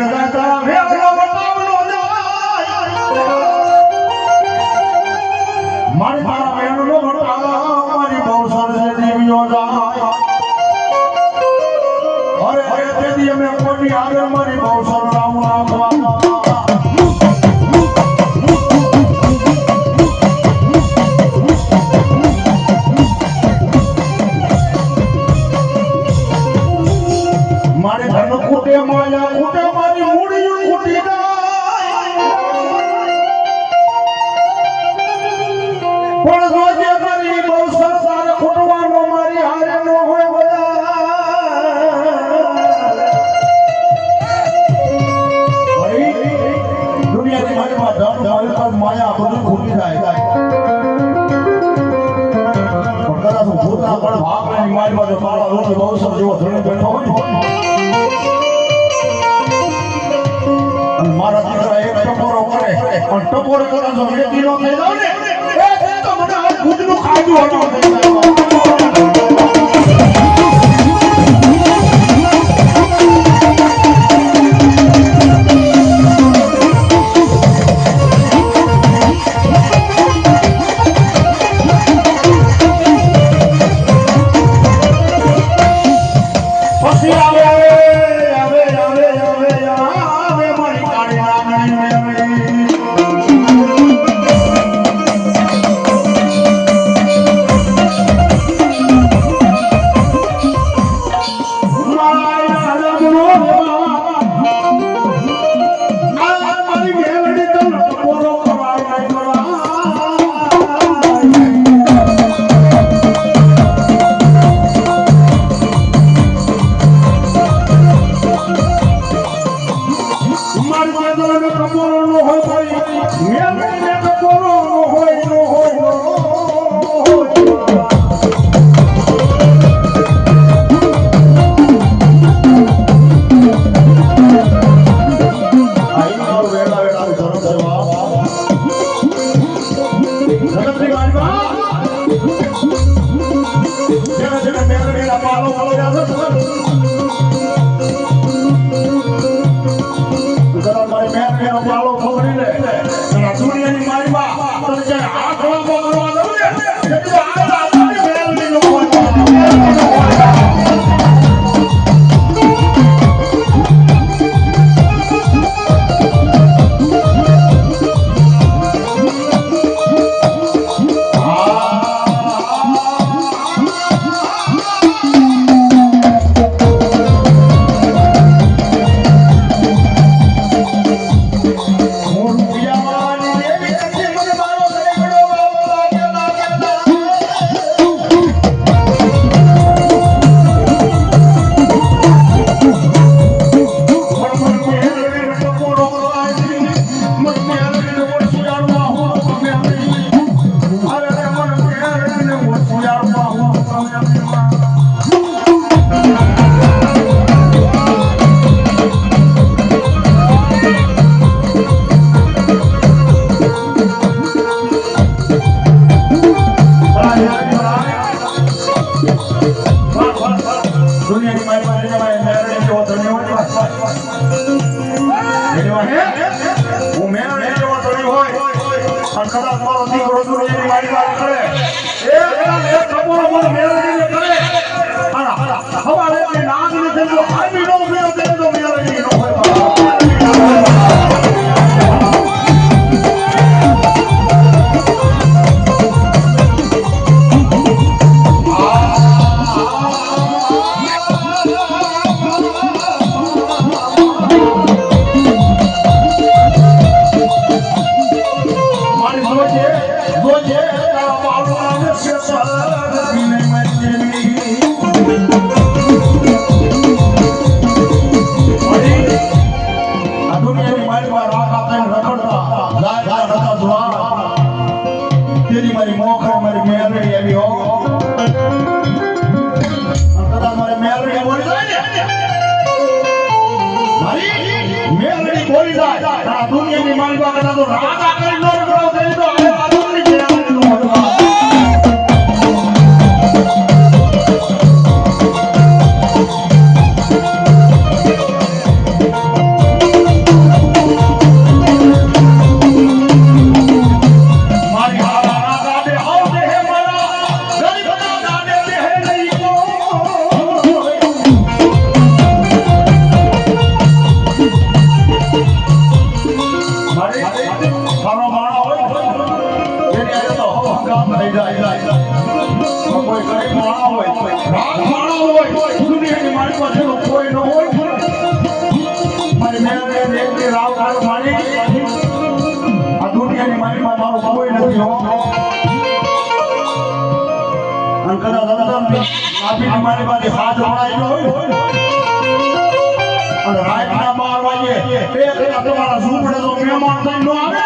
મેળ દાતા વેલો બતાવનો જાય મારી તારા વેણનો બતાવા મારી બહુ સરસ દેવીઓ જાય અરે અરે તેદી અમે કોની આગળ મારી બહુ સરસ નામ રાખવા મારે ધન કુટે માયા કુટે મારી મૂડી કુટી જાય પણ જોજે મારી બહુ સંસાર કુટવાનો મારી હારે નો હોય ભાઈ દુનિયાની મારીમાં ધન દોલત માયા બધું ખૂટી જાય પણ કદાચ ભૂતના પણ ભાગની મારીમાં જો કાળા રોટી બહુ સર જેવો ધણી બેઠો હોય મારા દીકરા એક ટપોરો કરે પણ ટપોરો કરે જો મેથી નો થઈ જાવ ને એ તો મને આ ભૂતનું ખાધું હતું દુનિયાની માલવા કરતા તો રાગા કરી નો કરો કરી તો આ દુનિયાની જેવાની નો હોય મેં એક રાવ કાળ મારી આ દુનિયાની મારીમાં મારું કોઈ નથી હો અને કદાચ નાભીની મારી પાસે હાથ જોડાયેલો હોય અને રાતના 12 વાગે કદાચ તમારા ઝૂંપડે તો મહેમાન થઈને ન આવે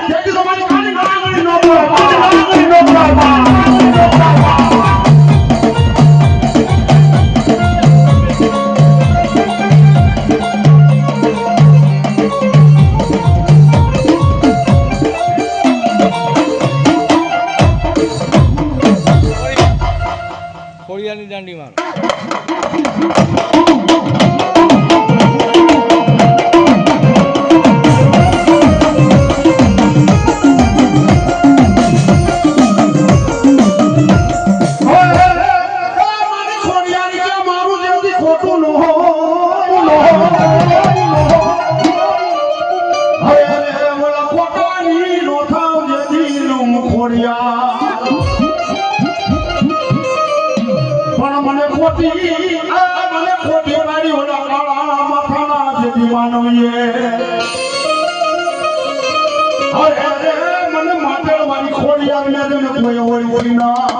તેથી તમારી ખાલી ગાંગડી ન પડે ગાંગડી ન પડે ખોડિયાની દાંડી મારો મને માટેવાળી ખોડિયાર ને કોઈ હોય ના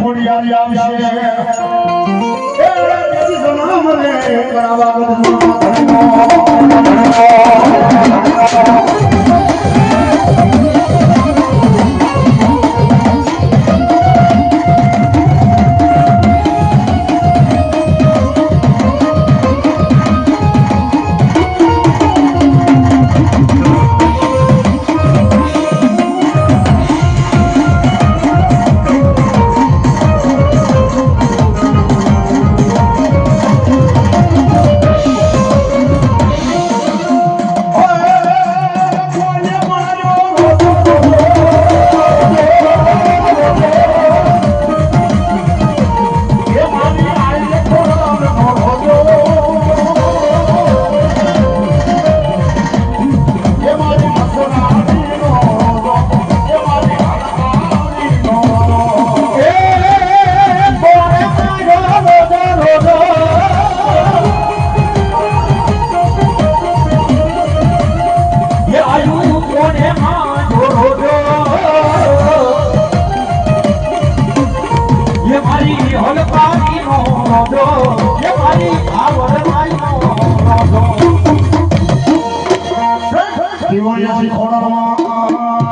ખોડિયારી આવશે એ જેથી જન્મ લે કરાવા બધું જીવન ખોડામાં